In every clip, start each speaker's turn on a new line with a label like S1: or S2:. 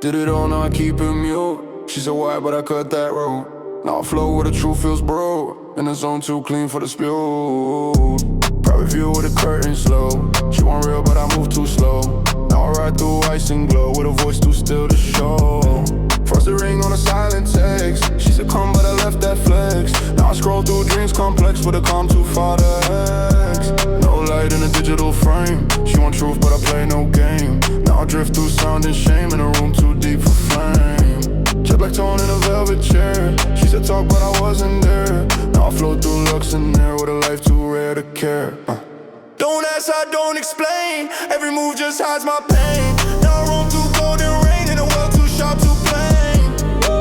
S1: Did it all, now I keep it mute. She said why, but I cut that road. Now I flow where the truth feels broke, and the zone too clean for the spew. Private view with the curtains slow. She want real, but I move too slow. Now I ride through ice and glow, with a voice too still to show. Frosted ring on a silent text. She said come, but I left that flex. Now I scroll through dreams complex, with a calm too far to X. No light in a digital frame. She want truth, but I play no game. Now I drift through sound and shame, in a room too deep for flame. Jet black tone in a velvet chair. She said talk, but I wasn't there. Now I float through looks in there, with a life too rare to care. Don't ask, I don't explain. Every move just hides my pain. Now I roam through golden rain, in a world too sharp to blame.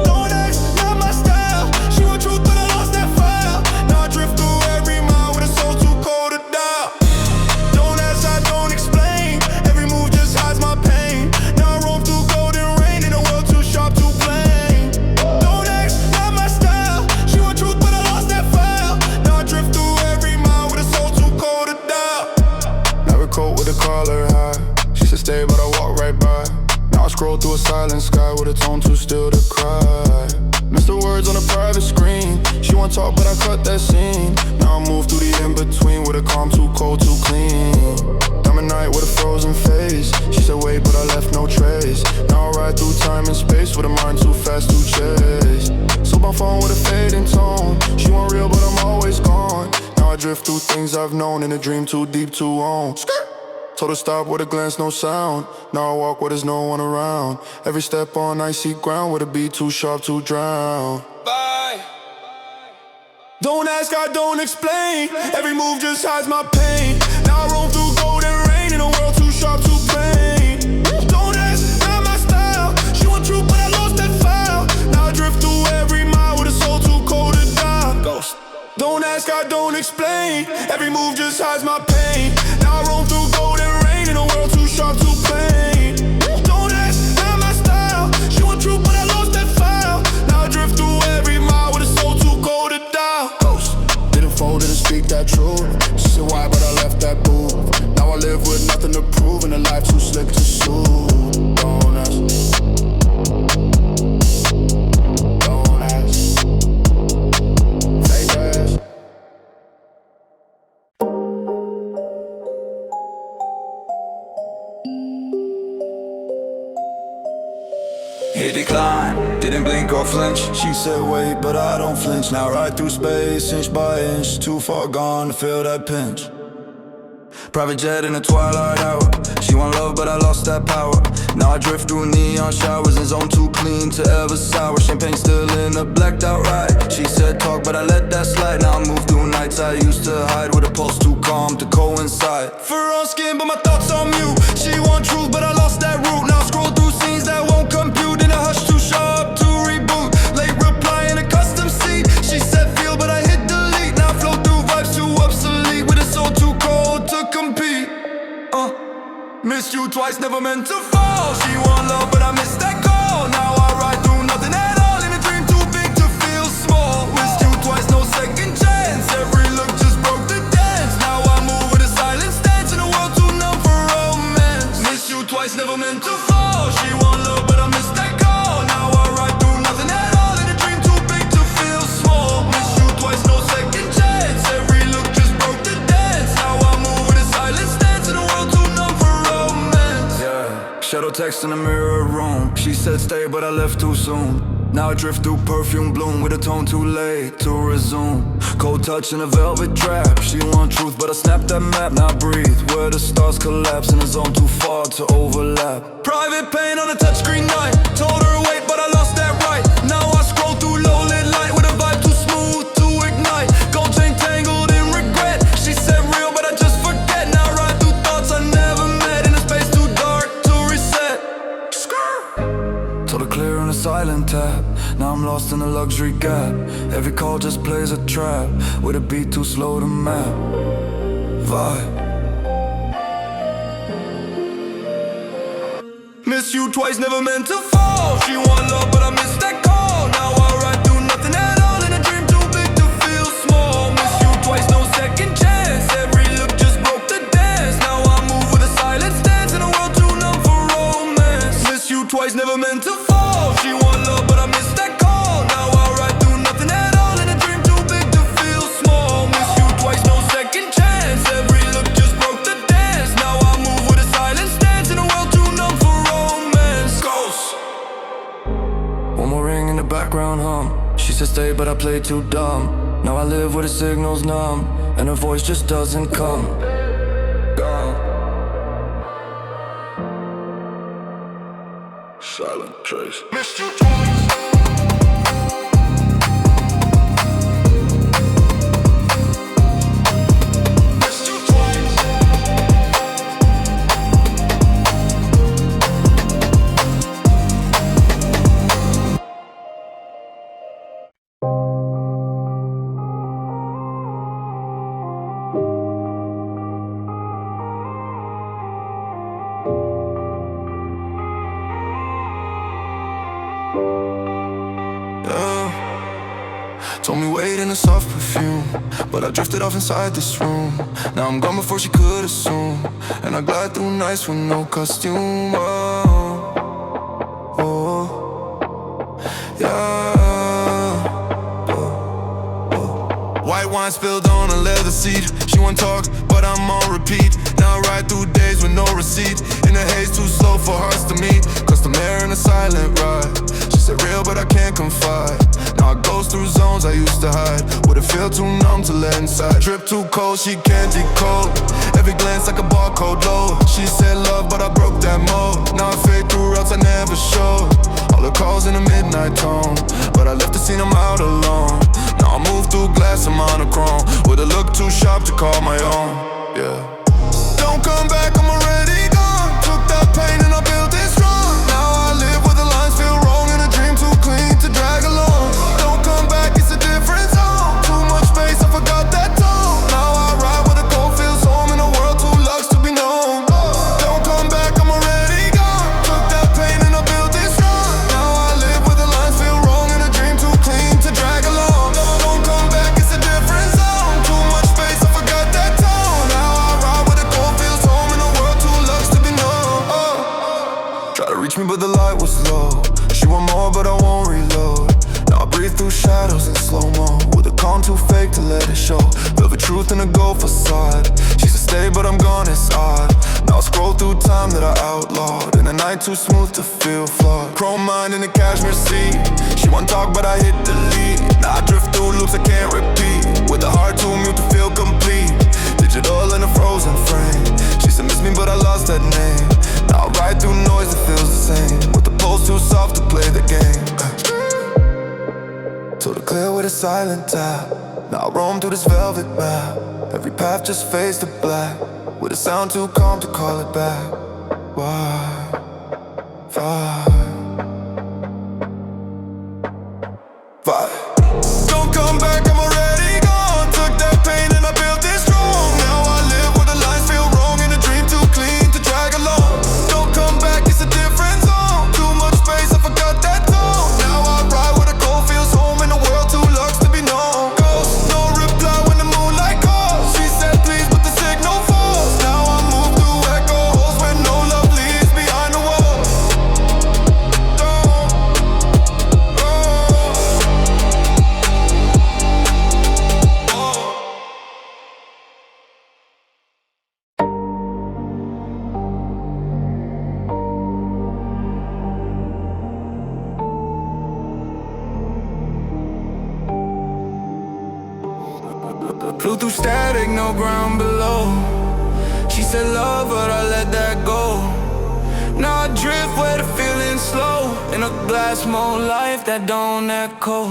S1: Don't ask, not my style. She want truth, but I lost that file. Now I drift through every mile, with a soul too cold to die. Don't ask, I don't explain. Every move just hides my pain. Now I roam through golden rain, in a world too sharp to blame. Don't ask, not my style. She want truth, but I lost that file. Now I drift through every mile, with a soul too cold to die. Never coat with a collar high. She said stay, but I walk right by. Now I scroll through a silent sky, with a tone too still to cry. Miss the words on a private screen. She want talk, but I cut that scene. Now I move through the in-between, with a calm too cold, too clean. Diamond night with a frozen face. She said wait, but I left no trace. Now I ride through time and space, with a mind too fast to chase. So my phone with a fading tone. She want real, but I'm always gone. Now I drift through things I've known, in a dream too deep to own. Told her stop with a glance, no sound. Now I walk where there's no one around. Every step on icy ground, with a beat too sharp to drown. Bye. Don't ask, I don't explain. Every move just hides my pain. Now I roam through golden rain, in a world too sharp to blame. Don't ask, not my style. She want truth, but I lost that file. Now I drift through every mile, with a soul too cold to die. Ghost. Don't ask, I don't explain. Every move just hides my pain. Now I roam through golden rain, in a world too sharp to blame. Don't ask, not my style. She want truth, but I lost that file. Now I drift through every mile, with a soul too cold to die. Ghost. Didn't fold, didn't speak that truth. She said why, but I left that booth. Now I live with nothing to prove, and a life too slick to soothe. Don't ask. Don't ask. Fake ass.
S2: Hit decline, didn't blink or flinch. She said wait, but I don't flinch. Now ride through space, inch by inch. Too far gone to feel that pinch. Private jet in the twilight hour. She want love, but I lost that power. Now I drift through neon showers, and zone too clean to ever sour. Champagne still in a blacked out ride. She said talk, but I let that slide. Now I move through nights I used to hide, with a pulse too calm to coincide. Fur on skin, but my thoughts on mute. She want truth, but I lost that route. Now I scroll through scenes that won't compute, in a hush too sharp to reboot. Late reply in a custom seat. She said feel, but I hit delete. Now I flow through vibes too obsolete, with a soul too cold to compete. Missed you twice, never meant to fall. She want love, but I missed that call. Now I ride through nothing at all, in a dream too big to feel small. Missed you twice, no second chance. Every look just broke the dance. Now I move with a silent stance, in a world too numb for romance. Missed you twice, never meant to fall. She want love, but I missed that call. Now I ride through nothing at all, in a dream too big to feel small. Missed you twice, no second chance. Every look just broke the dance. Now I move with a silent stance, in a world too numb for romance. Yeah, shadow text in the mirror room. She said stay, but I left too soon. Now I drift through perfume bloom, with a tone too late to resume. Cold touch in a velvet trap. She want truth, but I snapped that map. Now I breathe where the stars collapse, in a zone too far to overlap. Private pain on a touchscreen night. Told her wait, but I lost that right. Now I scroll through low lit light, with a vibe too smooth to ignite. Gold chain tangled in regret. She said real, but I just forget. Now I ride through thoughts I never met, in a space too dark to reset. Told her clear on a silent tap. Now I'm lost in a luxury gap. Every call just plays a trap, with a beat too slow to map. Vibe. Miss you twice, never meant to fall. She want love, but I missed that call. Now I ride through nothing at all, in a dream too big to feel small. Miss you twice, no second chance. Every look just broke the dance. Now I move with a silent stance, in a world too numb for romance. Miss you twice, never meant to fall. She said stay, but I played too dumb. Now I live where the signal's numb, and her voice just doesn't come.
S1: Silent trace.
S3: Missed you twice.
S2: Told me wait in a soft perfume, but I drifted off inside this room. Now I'm gone before she could assume, and I glide through nights with no costume. Oh, oh, yeah. White wine spilled on a leather seat. She won't talk, but I'm on repeat. Now I ride through days with no receipt. In the haze, too slow for hearts to meet. Customary in a silent ride. She said real, but I can't confide. Now I goes through zones I used to hide. Would it feel too numb to let inside? Drip too cold, she can't decode. Every glance like a barcode low. She said love, but I broke that mold. Now I fade through routes I never showed. All the calls in the midnight tone, but I left the scene, I'm out alone. Now I move through glass, I'm monochrome, with a look too sharp to call my own. Yeah. Don't come back, I'm already gone. Took that pain and I built it strong. Now I live where the lines feel wrong, and a dream too clean to drag along. Don't come back, it's a different zone. Too much space, I forgot that tone. Now I ride where the cold feels home, in a world too luxe to be known. Don't come back, I'm already gone. Took that pain and I built it strong. Now I live where the lines feel wrong, and a dream too clean to drag along. Don't come back, it's a different zone. Too much space, I forgot that tone. Now I ride where the cold feels home, in a world too luxe to be known. Try to reach me, but the light was low. She want more, but I won't reload. Now I breathe through shadows in slow-mo, with a calm too fake to let it show. Velvet truth in a gold facade. She said stay, but I'm gone, it's odd. Now I scroll through time that I outlawed, in a night too smooth to feel flawed. Chrome mind in a cashmere seat. She want talk, but I hit delete. Now I drift through loops I can't repeat, with a heart too mute to feel complete. Digital in a frozen frame. She said miss me, but I lost that name. Now I ride through noise that feels the same, with the pulse too soft to play the game. Told her clear with a silent tap. Now I roam through this velvet map. Every path just fades to black, with a sound too calm to call it back. Why? Vibe. Don't come back, I'm already gone. Took that pain and I built it strong. Now I live where the lines feel wrong, and a dream too clean to drag along. Don't come back, it's a different zone. Too much space, I forgot that tone. Now I ride where the cold feels home, in a world too luxe to be known. Ghost, no reply when the moonlight calls. She said please, but the signal falls. Now I move through echoes where no love leaves behind the wall. Flew through static, no ground below. She said love, but I let that go. Now I drift where the feeling's slow, in a glass mode life that don't echo.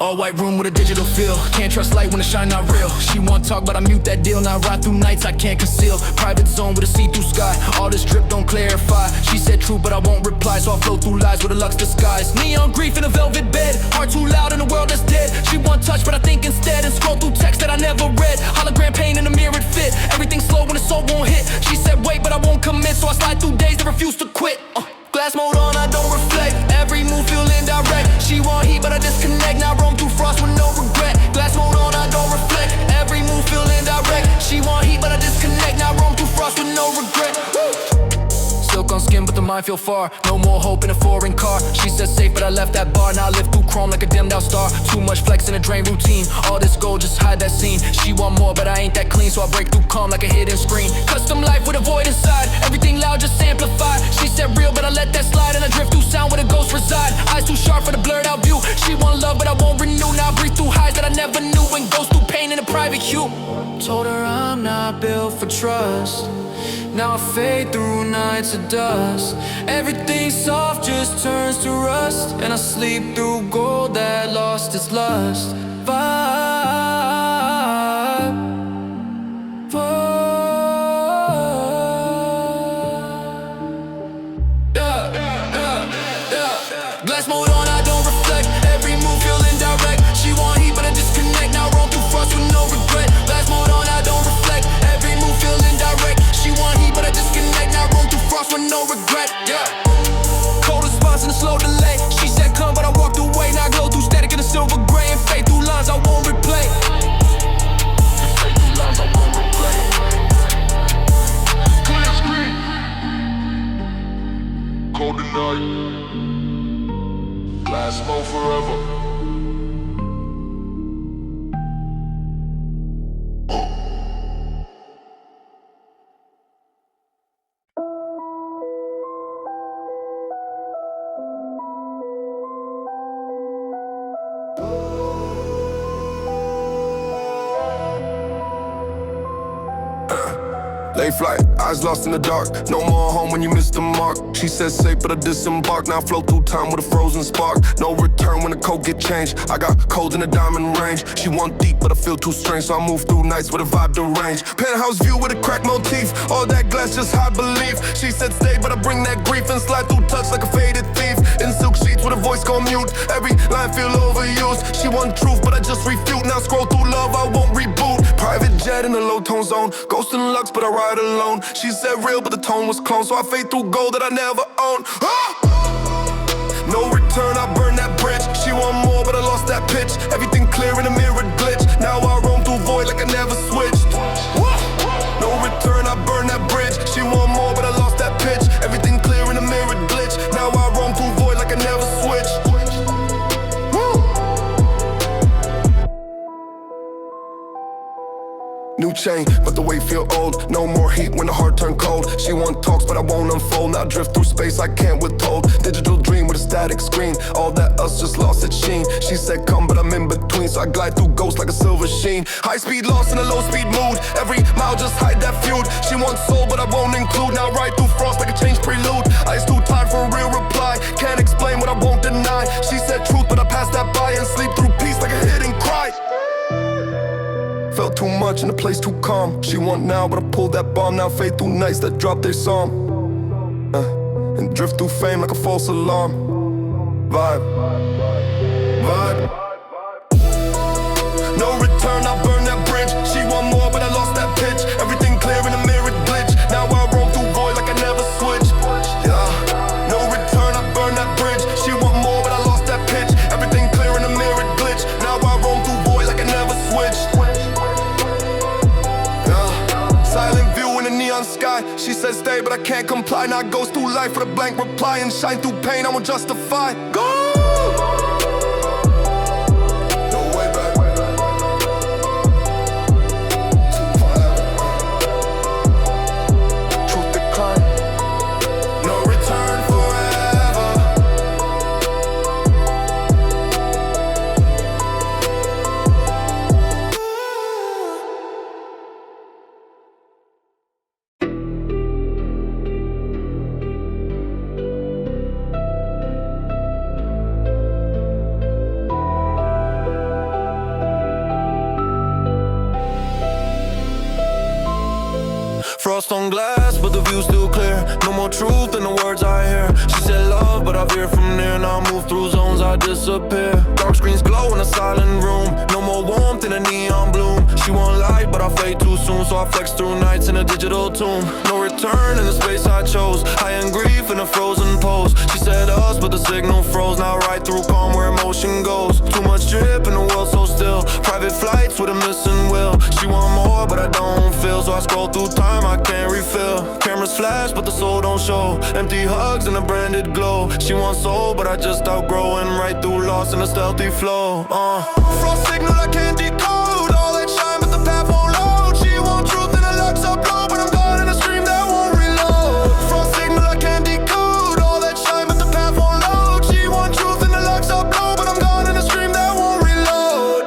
S4: All white room with a digital feel. Can't trust light when the shine not real. She want talk, but I mute that deal. Now I ride through nights I can't conceal. Private zone with a see-through sky. All this drip don't clarify. She said true, but I won't reply, so I float through lies with a luxe disguise. Neon grief in a velvet bed. Heart too loud in a world that's dead. She want touch, but I think instead, and scroll through text that I never read. Hologram pain in a mirrored fit. Everything slow when the soul won't hit. She said wait, but I won't commit, so I slide through days that refuse to quit. Glass mode on, I don't reflect. Every move feel indirect. She want heat, but I disconnect. Now I roam through frost with no regret. Glass mode on, I don't reflect. Every move feel indirect. She want heat, but I disconnect. Now I roam through frost with no regret. Silk on skin, but the mind feel far. No more hope in a foreign car. She said safe, but I left that bar. Now I live through chrome like a dimmed out star. Too much flex in a drain routine. All this gold, just hide that scene. She want more, but I ain't that clean, so I break through calm like a hidden screen. Custom life with a void inside. Everything loud, just amplified. She said real, but I let that slide. And I drift through sound where the ghosts reside. Eyes too sharp for the blurred out view. She want love, but I won't renew. Now I breathe through highs that I never knew. And goes through pain in a private queue. Told her I'm not built for trust. Now I fade through nights of dust. Everything soft just turns to rust. And I sleep through gold that lost its lust. Vibe. Glass mode on, I don't reflect. Every move feel indirect. She want heat, but I disconnect. Now roam through frost with no regret. Glass mode on, I don't reflect. Every move feel indirect. She want heat, but I disconnect. Now roam through frost with no regret. Yeah. Cold response and a slow delay. She said come, but I walked away. Now I glow through static in a silver gray. And fade through lines I won't replay. Fade through lines I won't replay. Clear screen.
S1: Cold tonight. Glass mode forever. Late flight, eyes lost in the dark. No more home when you miss the mark. She said safe, but I disembarked. Now I flow through time with a frozen spark. No return when the code get changed. I got cold in the diamond range. She want deep, but I feel too strange, so I move through nights with a vibe deranged. Penthouse view with a crack motif. All that glass just high belief. She said stay, but I bring that grief and slide through touch like a faded thief. In silk sheets with a voice gone mute. Every line feel overused. She want truth, but I just refute. Now scroll through love, I won't reboot. Private jet in a low tone zone. Ghost and Lux, but I ride alone. She said real, but the tone was clone, so I fade through gold that I never owned. No return, I burn that bridge. She want more, but I lost that pitch. Everything clear in a mirrored glitch. Now I roam through void like I never switched. No return, I burn that bridge. She want more, but I lost that pitch. Everything clear in a mirrored glitch. Now I roam through void like I never switched. New chain, but the weight feel old. No more heat when the heart turn cold. She want talks, but I won't unfold. Now I drift through space, I can't withhold. Digital dream with a static screen. All that us just lost its sheen. She said come, but I'm in between, so I glide through ghosts like a silver sheen. High speed lost in a low speed mood. Every mile just hide that feud. She wants soul, but I won't include. Now ride through frost like a change prelude. Ice too tired for a real reply. Can't explain what I won't deny. She said truth, but I passed that by and sleep through peace like a hidden cry. Felt too much in a place too calm. She want now, but I pulled that bomb. Now fade through nights that drop their song. And drift through fame like a false alarm. Vibe. No return, I burn that bridge. She want more, but I lost that pitch. Everything clear in a mirrored glitch. Now I roam through void like I never switched. Yeah. No return, I burn that bridge. She want more, but I lost that pitch. Everything clear in a mirrored glitch. Now I roam through void like I never switched. Silent view in the neon sky. She said stay, but I can't comply. Now I goes through life with a blank reply and shine through pain. I won't justify. Go! No way back. Truth decline. No return forever.
S2: Frost on glass, but the view's still clear. No more truth in the words I hear. She said love, but I veer from near. Now I move through zones, I disappear. Dark screens glow in a silent room. No more warmth in a neon bloom. She want light, but I fade too soon, so I flex through nights in a digital tomb. No return in the space I chose. High in grief in a frozen pose. She said us, but the signal froze. Now right through calm where emotion goes. Too much drip in the world so still. Private flights with a missing will. She want more, but I don't feel, so I scroll through time, I can't refill. Cameras flash, but the soul don't show. Empty hugs and a branded glow. She wants soul, but I just outgrowing. Right through lost in a stealthy flow. Frost signal I can't decode. All that shine, but the path won't load. She want truth and the lux upload, but I'm caught in a stream that won't reload. Frost signal I can't decode. All that shine, but the path won't load. She want truth and the lux upload, but I'm caught in a stream that won't reload.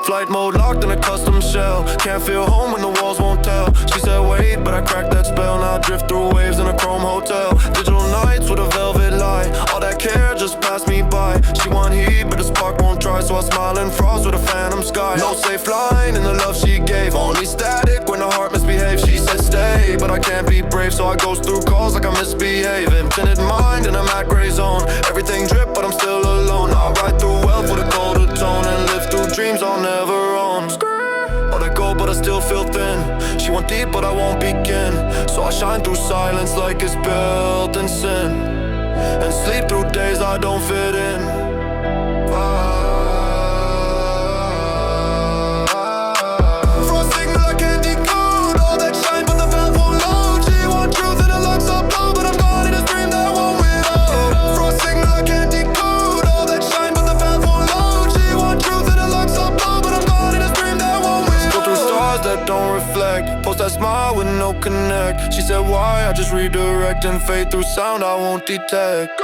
S2: Flight mode locked in a custom shell. Can't feel home when the walls won't tell. She said wait, but I cracked that spell. Now I drift through waves in a chrome hotel. Digital nights with a velvet light. All that care just passed me by. She want heat, but the spark won't try. So I smile and frost with a phantom sky. No safe line in the love she gave. Only static when the heart misbehaves. She said stay, but I can't be brave. So I goes through calls like I misbehave. Infinite mind and I'm at gray zone. Everything drip, but I'm still alone. I ride through wealth with a colder tone and live through dreams I'll never own. All that gold, but I still feel thin. She want deep, but I won't begin. So I shine through silence like it's built in sin, and sleep through days I don't fit in. Frost signal I can't decode. All that shine, but the path won't load. She want truth and the lux upload, but I'm caught in a stream that won't reload. Frost signal I can't decode. All that shine, but the path won't load. She want truth and the lux upload, but I'm caught in a stream that won't reload. Go through stars that don't reflect. Post that smile with no connect. She said why? I just redirect and fade through sound I won't detect.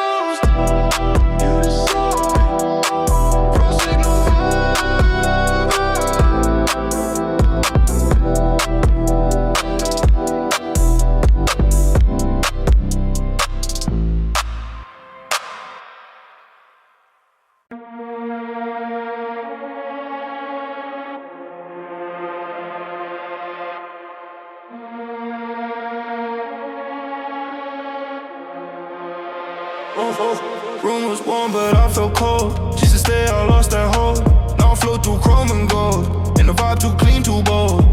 S2: Room was warm, but I felt cold. She said stay, I lost that hold. Now I float through chrome and gold. And the vibe too clean, too bold.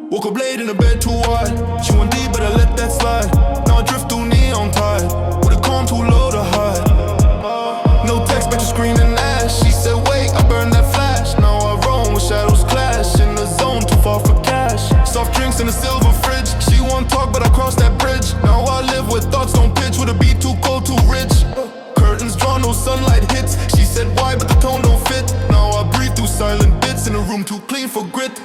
S2: Woke up late in the bed too wide. She went deep, but I let that slide. Now I drift through neon tide. With a calm too low to hide. No text, but your screen and ash. She said wait, I burned that flash. Now I roam with shadows clash. In the zone, too far for cash. Soft drinks in a silver fridge. She won't talk, but I crossed that bridge. Now I live with thoughts don't pitch. With a beat too cold, too rich. Curtains drawn, no sunlight hits. She said why, but the tone don't fit. Now I breathe through silent bits. In a room too clean for grit.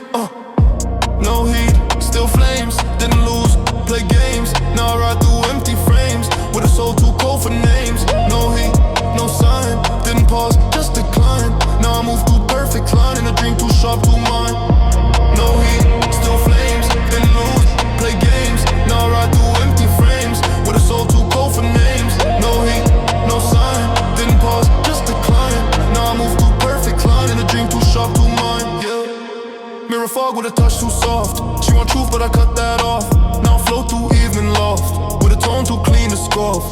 S2: No heat, still flames. Didn't lose, play games. Now I ride through empty frames. With a soul too cold for names. No heat, no sign. Didn't pause, just decline. Now I move through perfect line. In a dream too sharp, too mine. No heat, still flames. Didn't lose, play games. Now I ride through empty frames. With a soul too cold for names. No heat, no sign. Didn't pause, just decline. Now I move through perfect line. In a dream too sharp, too mine. Yeah. Mirror fog with a touch too soft. She want truth, but I cut that off. Now I float through evening loft. With a tone too clean to scoff.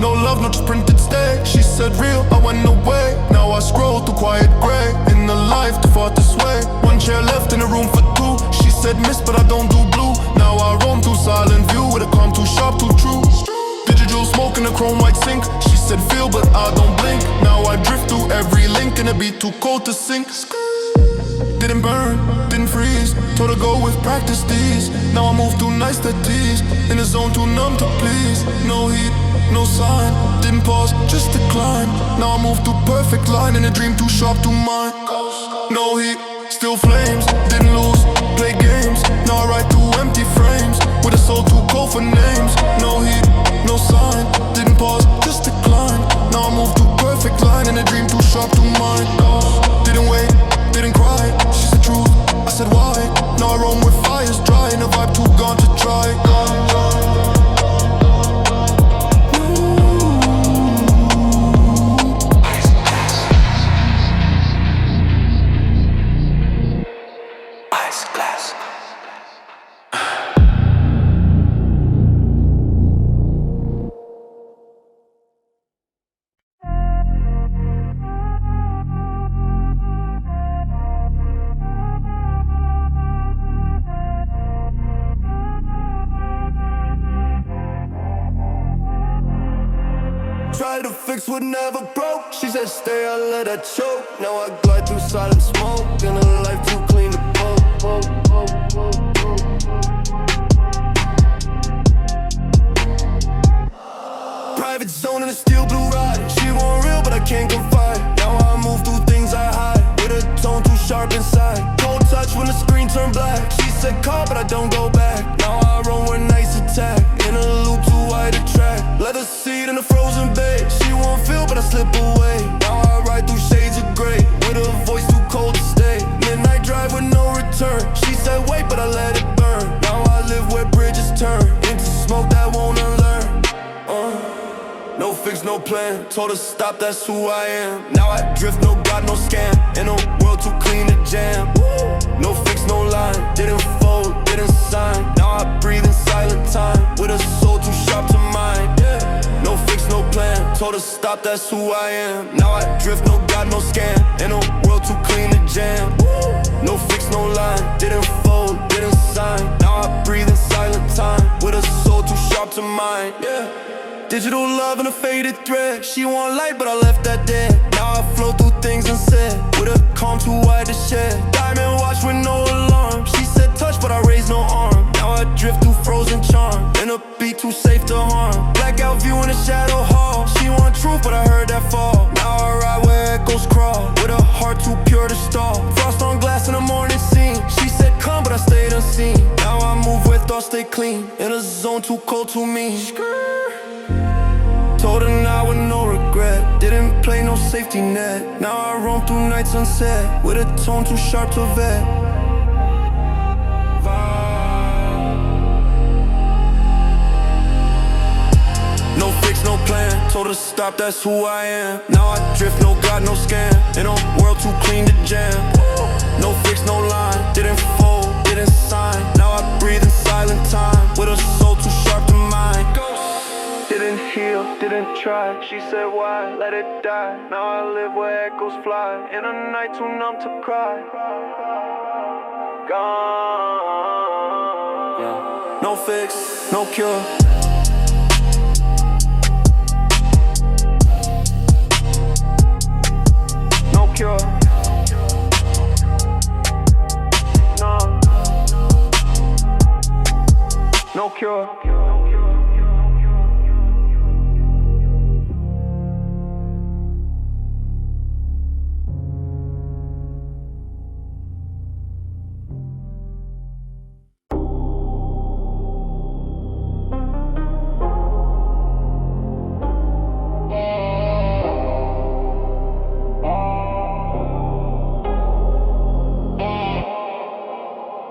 S2: No love, no just printed stay. She said real, I went away. Now I scroll through quiet gray. In the life too far this way. One chair left in a room for two. She said mist, but I don't do blue. Now I roam through silent view. With a calm too sharp, too true. Digital smoke in a chrome white sink. She said feel, but I don't blink. Now I drift through every link. And a beat too cold to sink. Didn't burn, didn't freeze. Told her go with practice these. Now I move through nights that tease. In a zone too numb to please. No heat, no sign. Didn't pause, just decline. Now I move through perfect line. In a dream too sharp to mine. No heat, still flames. Didn't lose, play games. Now I ride through empty frames. With a soul too cold for names. No heat, no sign. Didn't pause, just decline. Now I move through perfect line. In a dream too sharp to mine. Didn't wait, didn't cry. She said truth, I said why. Now I roam with fires dry. And the vibe too gone to try.
S1: fix would never broke. She said stay, I let her choke. Now I glide through silent smoke. In a life too clean to poke. Private zone in a steel blue ride. She want real, but I can't confide. Now I move through things I hide. With a tone too sharp inside. Cold touch when the screen turn black. She said call, but I don't go back. Now I run when nights attack. In a loop too wide to track. Leather seat in a frozen bay. She won't feel, but I slip away. Now I ride through shades of gray. With a voice too cold to stay. Midnight drive with no return. She said wait, but I let it burn. Now I live where bridges turn into smoke that won't unlearn. No fix, no plan. Told her stop, that's who I am. Now I drift, no God, no scam. In a world too clean to jam. No fix, no line. Didn't fold, didn't sign. Now I breathe in silent time. With a soul too sharp to mine. No fix, no plan. Told her stop, that's who I am. Now I drift, no God, no scam. In a world too clean to jam. No fix, no line. Didn't fold, didn't sign. Now I breathe in silent time. With a soul too sharp to mine. Digital love and a faded thread. She want light, but I left that dead. Now I flow through things unsaid. With a calm too wide to shed. Diamond watch with no alarm. She said touch, but I raised no arm. Now I drift through frozen charm. In a beat too safe to harm. Blackout view in a shadow hall. She want truth, but I heard that fall. Now I ride where echoes crawl. With a heart too pure to stall. Frost on glass in the morning scene. She said come, but I stayed unseen. Now I move where thoughts stay clean. In a zone too cold to mean. Told her now with no regret. Didn't play no safety net. Now I roam through nights unsaid. With a tone too sharp to vet. No fix, no plan. Told her stop, that's who I am. Now I drift, no God, no scam. In a world too clean to jam. No fix, no line. Didn't fold, didn't sign. Now I breathe in silent time. With a soul too sharp to mine. Didn't heal, didn't try. She said why, let it die. Now I live where echoes fly. In a night too numb to cry. Gone. No fix, no cure. No cure. No. No cure.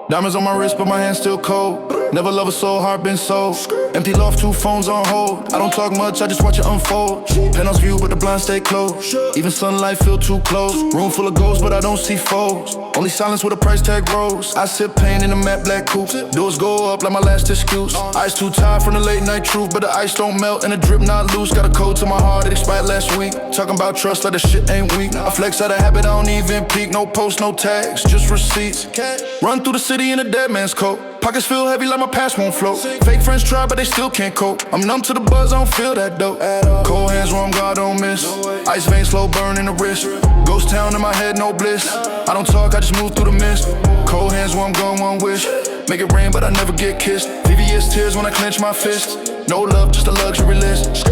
S3: Diamonds on my wrist, but my hands still cold. Never love a soul, heart been sold. Empty loft, 2 phones on hold. I don't talk much, I just watch it unfold. Penthouse view, but the blinds stay closed. Even sunlight feel too close. Room full of ghosts, but I don't see foes. Only silence with a price tag rose. I sip pain in a matte black coupe. Doors go up like my last excuse. Eyes too tired from the late night truth, but the ice don't melt and the drip not loose. Got a code to my heart, it expired last week. Talking about trust like the shit ain't weak. I flex out of habit, I don't even peek. No post, no tags, just receipts. Run through the city in a dead man's coat. Pockets feel heavy like my past won't float. Fake friends try, but they still can't cope. I'm numb to the buzz, I don't feel that dope. Cold hands, warm, God don't miss. Ice veins, slow burn in the wrist. Ghost town in my head, no bliss. I don't talk, I just move through the mist. Cold hands, warm gun, one wish. Make it rain, but I never get kissed. VVS tears when I clench my fist. No love, just a luxury list.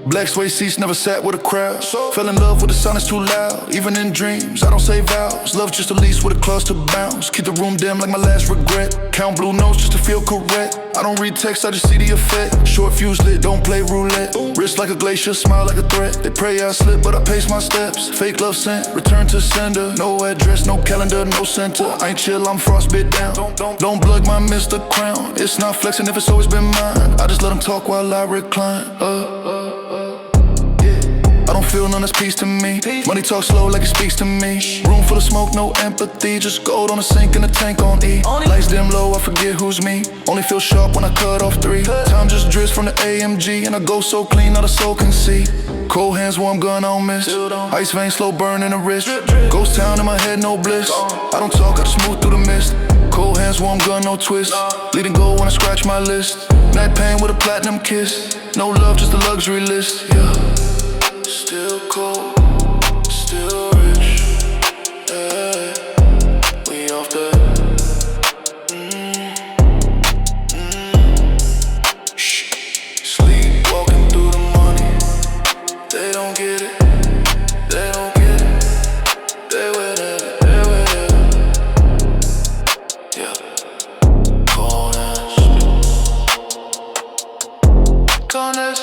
S3: Black suede seats, never sat with a crowd. Fell in love with the silence too loud. Even in dreams, I don't say vows. Love just a lease with a clause to bounce. Keep the room dim like my last regret. Count blue notes just to feel correct. I don't read text, I just see the effect. Short fuse lit, don't play roulette. Wrist like a glacier, smile like a threat. They pray I slip, but I pace my steps. Fake love sent, return to sender. No address, no calendar, no center. I ain't chill, I'm frostbit down. Don't plug my Mr. Crown. It's not flexing if it's always been mine. I just let them talk while I recline. I don't feel none that's peace to me. Money talk slow like it speaks to me. Room full of smoke, no empathy. Just gold on the sink and a tank on E. Lights dim low, I forget who's me. Only feel sharp when I cut off 3. Time just drifts from the AMG. And I go so clean, not a soul can see. Cold hands, warm gun, I don't miss. Ice veins, slow burn in the wrist. Ghost town in my head, no bliss. I don't talk, I just move through the mist. Cold hands, warm gun, no twist. Leading go when I scratch my list. Matte pain with a platinum kiss. No love, just a luxury list, yeah. Still cold, still rich, yeah. We off the sleep, walking through the money. They don't get it, they don't get it. They with it, yeah. Cold ass, cold ass.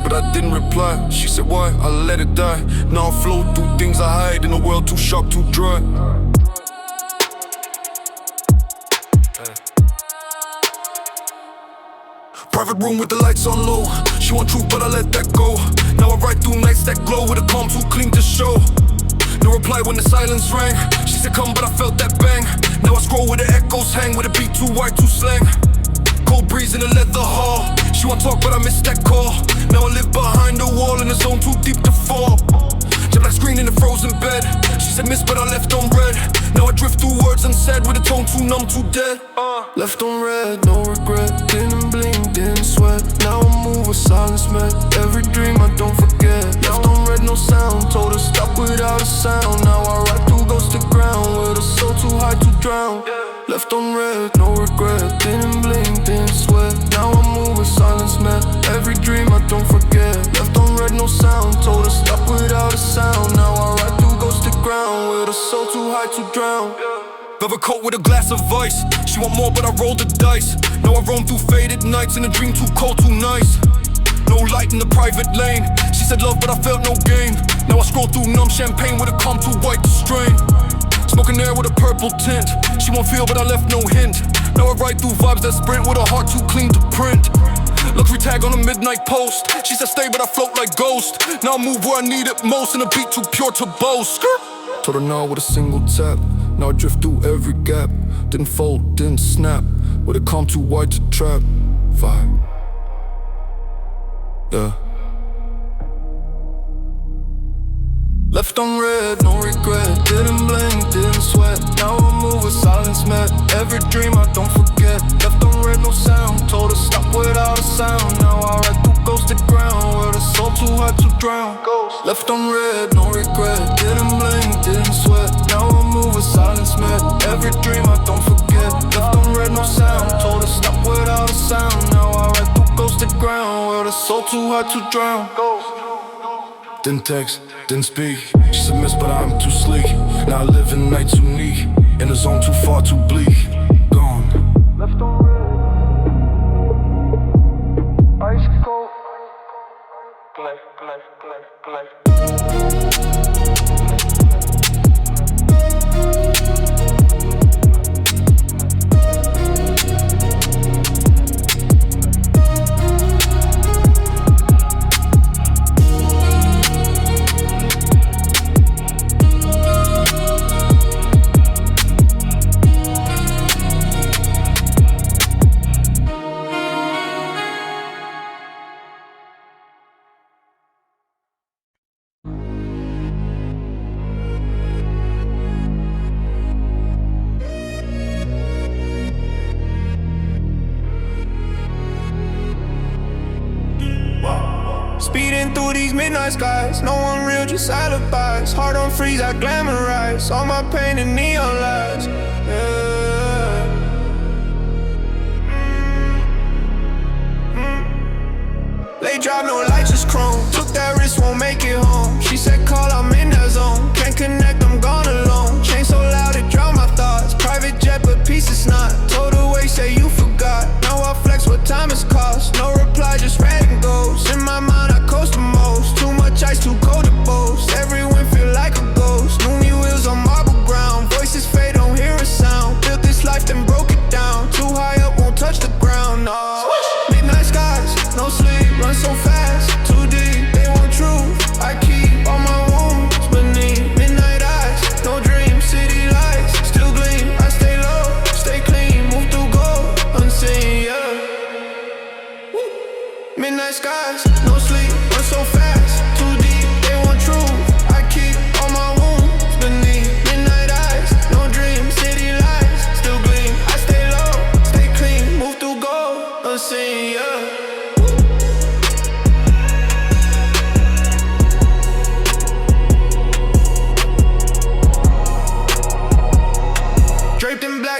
S1: But I didn't reply. She said why, I let it die. Now I flow through things I hide in a world too sharp, too dry. Private room with the lights on low. She want truth but I let that go. Now I ride through nights that glow with a calm too clean to show. No reply when the silence rang. She said come but I felt that bang. Now I scroll where the echoes hang, with a beat too white, too slang. Cold breeze in the leather hall. She want talk but I missed that call. Now I live behind the wall in a zone too deep to fall. Jet black screen in the frozen bed. She said miss but I left on red. Now I drift through words unsaid with a tone too numb, too dead.
S3: Left on red, no regret. Didn't blink, didn't sweat. Now I move with silence met. Every dream I don't forget. Left on red, no sound. Told her stop without a sound. Now I ride through ghosted ground with a soul too high to drown. Left on red, no regret. Didn't blink, didn't sweat. Now I move with silence met. Every dream I don't forget. Left on red, no sound. Told her stop without a sound. Now I ride through ghosted ground with a soul too high to drown.
S1: Velvet coat with a glass of ice. She want more but I rolled the dice. Now I roam through faded nights in a dream too cold, too nice. No light in the private lane. She said love but I felt no gain. Now I scroll through numb champagne with a calm too white to strain. Smoking air with a purple tint. She won't feel but I left no hint. Now I ride through vibes that sprint with a heart too clean to print. Luxury tag on a midnight post. She said stay but I float like ghost. Now I move where I need it most in a beat too pure to boast.
S3: Told her no with a single tap. Now I drift through every gap. Didn't fold, didn't snap. With a calm too wide to trap. Vibe, yeah. Left on red, no regret. Didn't blink, didn't sweat. Now I move with silence met. Every dream I don't forget. Left on red, no sound. Told her stop without a sound. Now I ride through ghosted ground with a soul too hot to drown. Left on red, no regret. Didn't blink, didn't sweat. Now I move with silence met. Every dream I don't forget. Left on red, no sound. Told her stop without a sound. Now I ride through ghosted ground with a soul too hot to drown. Didn't text, didn't speak. She said miss but I'm too sleek. Now I live in nights unique. In a zone too far, too bleak. Gone. Left on red. Ice cold. Black.
S5: Speeding through these midnight skies. No one real, just alibis. Heart on freeze, I glamorize all my pain and neon lights. Late drive, no lights, just chrome. Took that risk, won't make it home. She said call, I'm in that zone. Can't connect, I'm gone alone. Chain so loud, it drown my thoughts. Private jet, but peace is not. Told away, say you forgot. Now I flex what time is cost. No reply, just red and ghost. In my mind, I coast the most. Too much ice, too cold to boast. Every wind feel like a ghost. Noonie wheels on marble ground. Voices fade, don't hear a sound. Built this life, then broke it down. Too high up, won't touch the ground, no. Midnight skies, no sleep, run so fast, too deep. They want truth, I keep all my wounds beneath midnight eyes. No dream.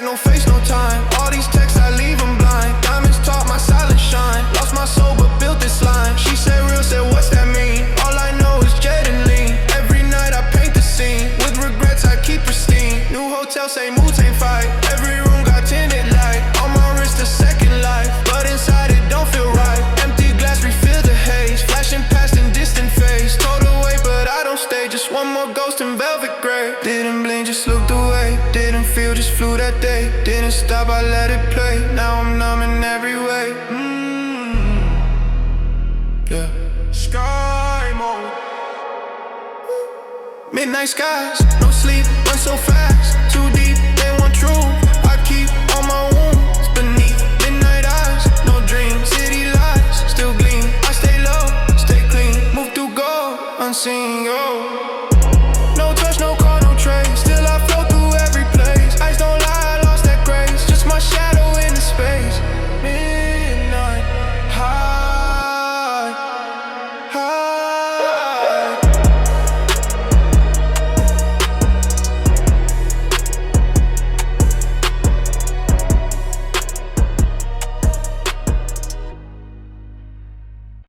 S5: like no face, no time. All these texts, I leave them blind. Diamonds talk, my silence shine. Lost my soul, but built this line. She said real, said what's that mean? All I know is jet and lean. Every night I paint the scene. With regrets, I keep pristine. New hotel, same mood, same fight. Every room got tinted light. On my wrist, a second life. But inside it don't feel right. Empty glass, refill the haze. Flashing past in distant face. Told away, but I don't stay. Just one more ghost in velvet gray. Didn't blink, just looked away. Didn't feel, just flew that day. Didn't stop, I let it play. Now I'm numb in every way. Yeah. Sky mode. Midnight skies, no sleep, run so fast. Too deep, they want truth. I keep all my wounds beneath midnight eyes. No dream, city lights still gleam. I stay low, stay clean. Move through gold, unseen, yo.